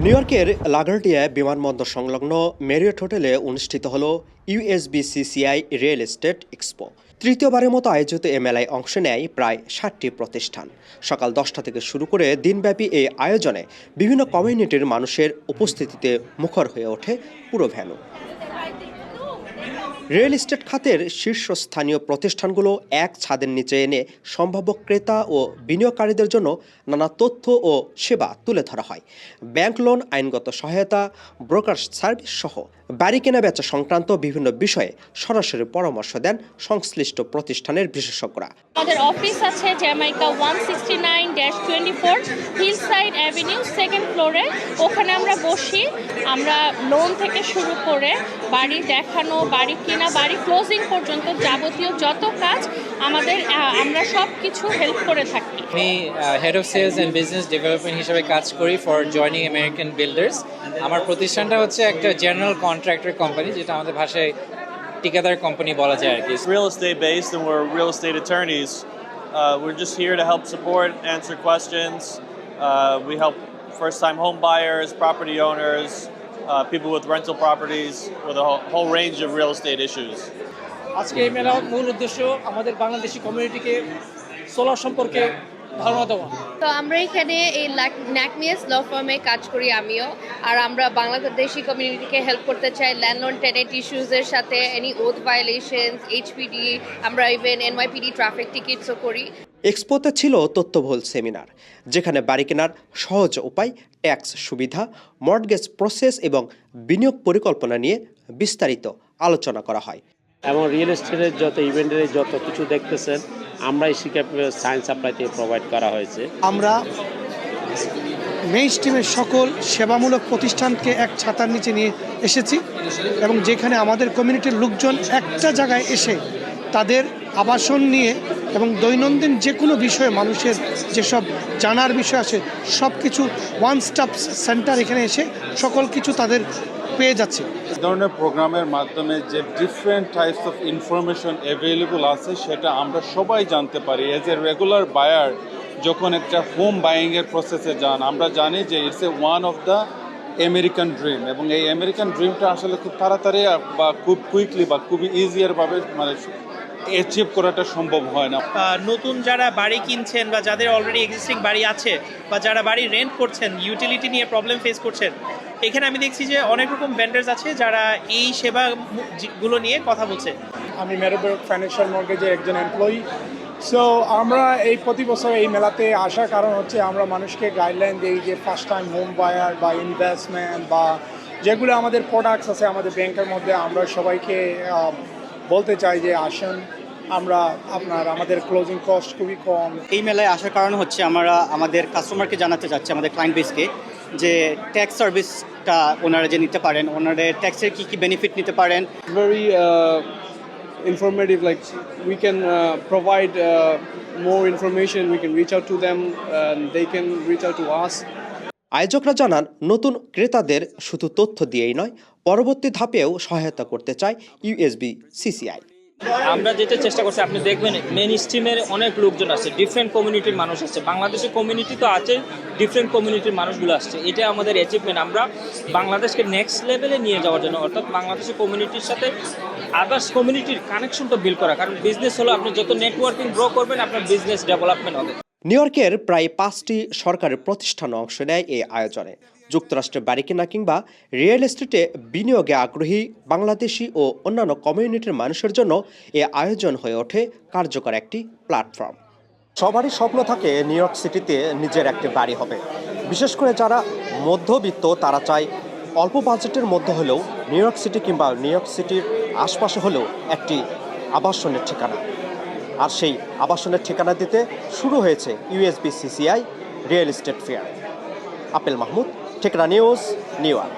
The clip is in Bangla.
নিউ ইয়র্কের লাগার্ডিয়া বিমানবন্দর সংলগ্ন মেরিয়ট হোটেলে অনুষ্ঠিত হল ইউএসবিসিসিআই রিয়েল এস্টেট এক্সপো। তৃতীয়বারের মতো আয়োজিত এ মেলায় অংশ নেয় প্রায় ৬০টি প্রতিষ্ঠান। সকাল ১০টা থেকে শুরু করে দিনব্যাপী এই আয়োজনে বিভিন্ন কমিউনিটির মানুষের উপস্থিতিতে মুখর হয়ে ওঠে পুরো ভেন্যু। রিয়েল এস্টেট খাতের শীর্ষস্থানীয় প্রতিষ্ঠানগুলো এক ছাদের নিচে এনে সম্ভাব্য ক্রেতা ও বিনিয়োগকারীদের জন্য নানা তথ্য ও সেবা তুলে ধরা হয়। ব্যাংক লোন, আইনগত সহায়তা, ব্রোকার সার্ভিস সহ বাড়ি কেনা বেচা সংক্রান্ত বিভিন্ন বিষয়ে সরাসরি পরামর্শ দেন সংশ্লিষ্ট প্রতিষ্ঠানের বিশেষজ্ঞরা। আমাদের অফিস আছে জ্যামাইকা 169-24 হিলসাইড অ্যাভিনিউ 2nd ফ্লোরে। ওখানে আমরা বসি। আমরা লোন থেকে শুরু করে বাড়ি দেখানো, বাড়ি কেনা, বাড়ি ক্লোজিং পর্যন্ত যাবতীয় যত কাজ আমরা সব কিছু হেল্প করে থাকি। আমি head of sales and business development হিসেবে কাজ করি ফর জয়নিং আমেরিকান বিল্ডার্স। আমার প্রতিষ্ঠানটা হচ্ছে একটা জেনারেল কন্ট্রাক্টর কোম্পানি, যেটা আমাদের ভাষায় ঠিকাদার কোম্পানি বলা যায় আর কি। Real estate based, and we're real estate attorneys. We're just here to help support, answer questions. We help first-time home buyers, property owners, people with rental properties, with a whole range of real estate issues. আজকে এই মেলার মূল উদ্দেশ্য আমাদের বাংলাদেশি কমিউনিটিকে সোলার সম্পর্কে ধারণা দেওয়া। তো আমরা এখানে এই ন্যাকমিয়াস ল ফার্মে কাজ করি আমিও, আর আমরা বাংলাদেশি কমিউনিটিকে হেল্প করতে চাই ল্যান্ডলর্ড টেনেন্ট ইস্যুজের সাথে, এনি ওথ ভায়োলেশনস, এইচপিডি, আমরা ইভেন এনওয়াইপিডি ট্রাফিক টিকিটসও করি। এক্সপোতে ছিল তথ্যবহুল সেমিনার, যেখানে বাড়ি কেনার সহজ উপায়, ট্যাক্স সুবিধা, মর্টগেজ প্রসেস এবং বিনিয়োগ পরিকল্পনা নিয়ে বিস্তারিত আলোচনা করা হয়। এবং রিয়েল এস্টেটের যত ইভেন্টের যত কিছু দেখতেছেন আমরা এই শিক্ষা সায়েন্স সাপ্লাই থেকে প্রোভাইড করা হয়েছে। আমরা মেইন স্ট্রিমের সকল সেবামূলক প্রতিষ্ঠানকে এক ছাতার নিচে নিয়ে এসেছি, এবং যেখানে আমাদের কমিউনিটির লোকজন একটা জায়গায় এসে তাদের আবাসন নিয়ে এবং দৈনন্দিন যে কোনো বিষয়ে মানুষের যেসব জানার বিষয় আছে সব কিছু ওয়ান স্টপ সেন্টার এখানে এসে সকল কিছু তাদের পেয়ে যাচ্ছে। এই ধরনের প্রোগ্রামের মাধ্যমে যে different types of information available আছে সেটা আমরা সবাই জানতে পারি। এজ এ রেগুলার বায়ার যখন একটা হোম বাইংয়ের প্রসেসে যান, আমরা জানি যে it's a one of the American dream, এবং এই আমেরিকান ড্রিমটা আসলে খুব তাড়াতাড়ি বা খুব কুইকলি বা খুবই ইজিয়ারভাবে অ্যাচিভ করাটা সম্ভব হয় না। নতুন যারা বাড়ি কিনছেন বা যাদের অলরেডি এক্সিস্টিং বাড়ি আছে বা যারা বাড়ি রেন্ট করছেন, ইউটিলিটি নিয়ে প্রবলেম ফেস করছেন, এখানে আমি দেখছি যে অনেক রকম ভেন্ডার্স আছে যারা এই সেবাগুলো নিয়ে কথা বলছে। আমি মেরোব্রোক ফাইন্যান্সিয়াল মর্গেজের একজন এমপ্লয়ি। সো আমরা এই প্রতি বছর এই মেলাতে আসার কারণ হচ্ছে আমরা মানুষকে গাইডলাইন দিই যে ফার্স্ট টাইম হোম বায়ার বা ইনভেস্টমেন্ট বা যেগুলো আমাদের প্রোডাক্টস আছে আমাদের ব্যাংকের মধ্যে, আমরা সবাইকে বলতে চাই যে আসুন, আমাদের ক্লোজিং কস্ট খুবই কম। এই মেলায় আসার কারণ হচ্ছে আমরা আমাদের কাস্টমারকে জানাতে চাচ্ছি, আমাদের ক্লায়েন্ট বেসকে, যে ট্যাক্স সার্ভিসটা ওনারা যে নিতে পারেন, ওনারা ট্যাক্সের কী কী বেনিফিট নিতে পারেন। Very informative, like we can provide more information, we can reach out to them and they can reach out to us. আয়োজকরা জানান, নতুন ক্রেতাদের শুধু তথ্য দিয়েই নয়, পরবর্তী ধাপেও সহায়তা করতে চায় ইউএসবিসিসিআই। আমরা যেটা চেষ্টা করছি, আপনি দেখবেন মেন স্ট্রিমের অনেক লোকজন আছে, ডিফারেন্ট কমিউনিটির মানুষ আছে, বাংলাদেশের কমিউনিটি তো আছে, ডিফারেন্ট কমিউনিটির মানুষগুলো আসছে। এটা আমাদের অ্যাচিভমেন্ট, আমরা বাংলাদেশকে নেক্সট লেভেলে নিয়ে যাওয়ার জন্য, অর্থাৎ বাংলাদেশের কমিউনিটির সাথে আদার্স কমিউনিটির কানেকশনটা বিল্ড করা। কারণ বিজনেস হলো, আপনি যত নেটওয়ার্কিং গ্রো করবেন আপনার বিজনেস ডেভেলপমেন্ট হবে। নিউ ইয়র্কের প্রায় 5টি সরকারি প্রতিষ্ঠান অংশ নেয় এই আয়োজনে। যুক্তরাষ্ট্রের বাড়ি কেনা কিংবা রিয়েল এস্টেটে বিনিয়োগে আগ্রহী বাংলাদেশি ও অন্যান্য কমিউনিটির মানুষের জন্য এ আয়োজন হয়ে ওঠে কার্যকর একটি প্ল্যাটফর্ম। সবারই স্বপ্ন থাকে নিউ ইয়র্ক সিটিতে নিজের একটি বাড়ি হবে। বিশেষ করে যারা মধ্যবিত্ত, তারা চায় অল্প বাজেটের মধ্যে হলেও নিউ ইয়র্ক সিটি কিংবা নিউ ইয়র্ক সিটির আশপাশে হলেও একটি আবাসনের ঠিকানা। আর সেই আবাসনের ঠিকানা দিতে শুরু হয়েছে USBCCI real estate fair. Apel Mahmud, Thikana news, new York.